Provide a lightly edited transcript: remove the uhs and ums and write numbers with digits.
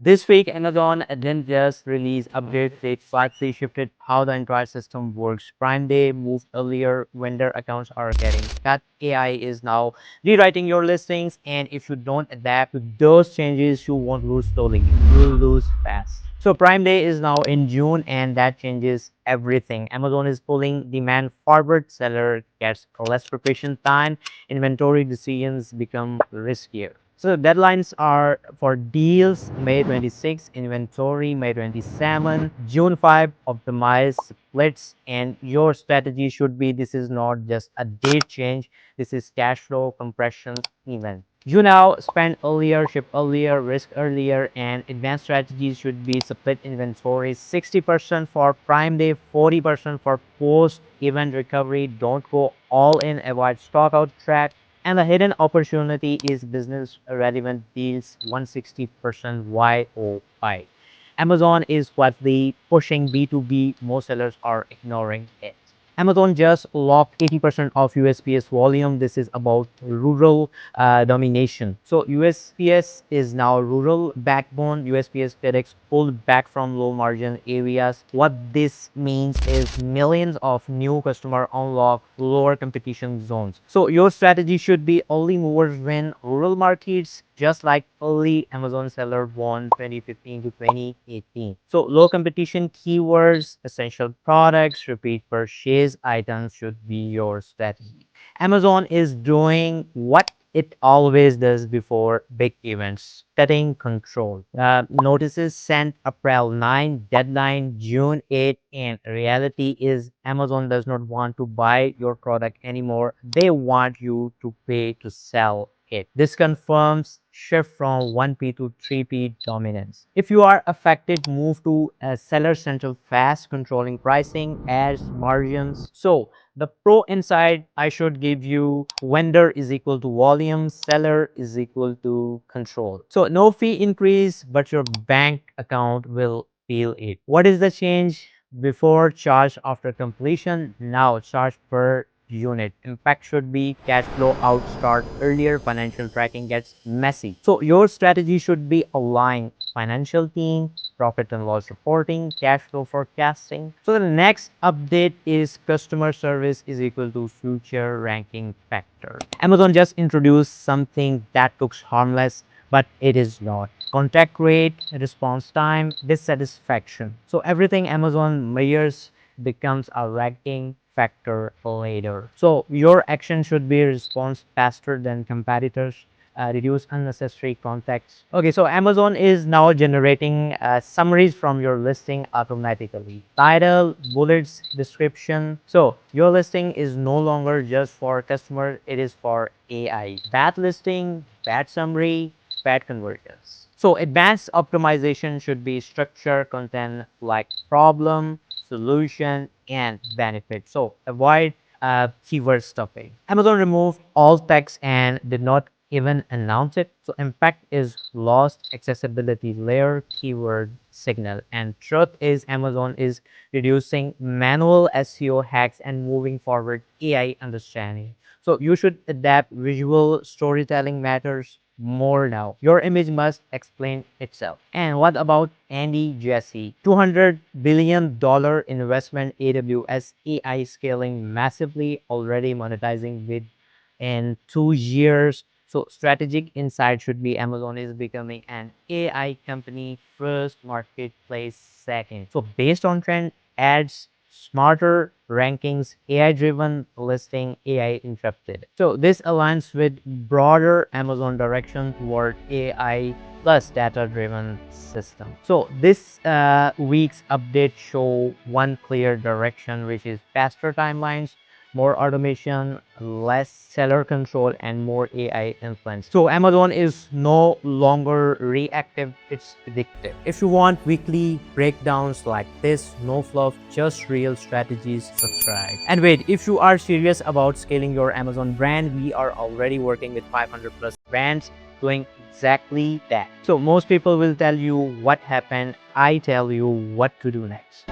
This week, Amazon didn't just release updates, they slightly shifted how the entire system works. Prime Day moved earlier, vendor accounts are getting cut. AI is now rewriting your listings, and if you don't adapt to those changes, you won't lose slowly, you'll lose fast. So Prime Day is now in June, and that changes everything. Amazon is pulling demand forward, seller gets less preparation time, inventory decisions become riskier. So deadlines are for deals May 26, inventory May 27, June 5, optimize splits, and your strategy should be this is not just a date change, this is cash flow compression event. You now spend earlier, ship earlier, risk earlier, and advanced strategies should be split inventory 60% for Prime Day, 40% for post event recovery. Don't go all in, avoid stock out track. And the hidden opportunity is business relevant deals 160% YOI. Amazon is quietly pushing B2B, most sellers are ignoring it. Amazon just locked 80% of USPS volume. This is about rural domination. So USPS is now rural backbone. USPS FedEx pulled back from low margin areas. What this means is millions of new customer unlock lower competition zones. So your strategy should be early movers win rural markets, just like early Amazon seller won 2015 to 2018. So low competition keywords, essential products, repeat purchase items should be your strategy. Amazon is doing what it always does before big events, setting control. Notices sent April 9, deadline June 8, and reality is Amazon does not want to buy your product anymore. They want you to pay to sell it. This confirms shift from 1P to 3P dominance. If you are affected, move to a seller central fast, controlling pricing, ads, margins. So the pro inside, I should give you vendor is equal to volume, seller is equal to control. So no fee increase, but your bank account will feel it. What is the change? Before charge after completion, now charge per unit. Impact should be cash flow out start earlier, financial tracking gets messy. So your strategy should be aligned financial team, profit and loss reporting, cash flow forecasting. So the next update is customer service is equal to future ranking factor. Amazon just introduced something that looks harmless, but it is not. Contact rate, response time, dissatisfaction. So everything Amazon measures becomes a ranking factor later. So your action should be response faster than competitors, reduce unnecessary contacts. Okay, so Amazon is now generating summaries from your listing automatically. Title, bullets, description. So your listing is no longer just for customer, it is for AI. Bad listing, bad summary, bad conversions. So advanced optimization should be structure content like problem, solution, and benefit. So avoid keyword stuffing. Amazon removed all text and did not even announce it. So impact is lost accessibility layer, keyword signal. And truth is Amazon is reducing manual SEO hacks and moving forward AI understanding. So you should adapt visual storytelling matters more now. Your image must explain itself. And what about Andy Jassy? $200 billion investment AWS AI scaling massively, already monetizing with in 2 years. So strategic insight should be Amazon is becoming an AI company first, marketplace second. So based on trend, ads, smarter rankings, AI-driven listing, AI interrupted. So this aligns with broader Amazon direction toward AI plus data-driven system. So this week's update show one clear direction, which is faster timelines, more automation, less seller control, and more AI influence. So Amazon is no longer reactive, it's predictive. If you want weekly breakdowns like this, no fluff, just real strategies, subscribe. And wait, if you are serious about scaling your Amazon brand, we are already working with 500 plus brands doing exactly that. So most people will tell you what happened, I tell you what to do next.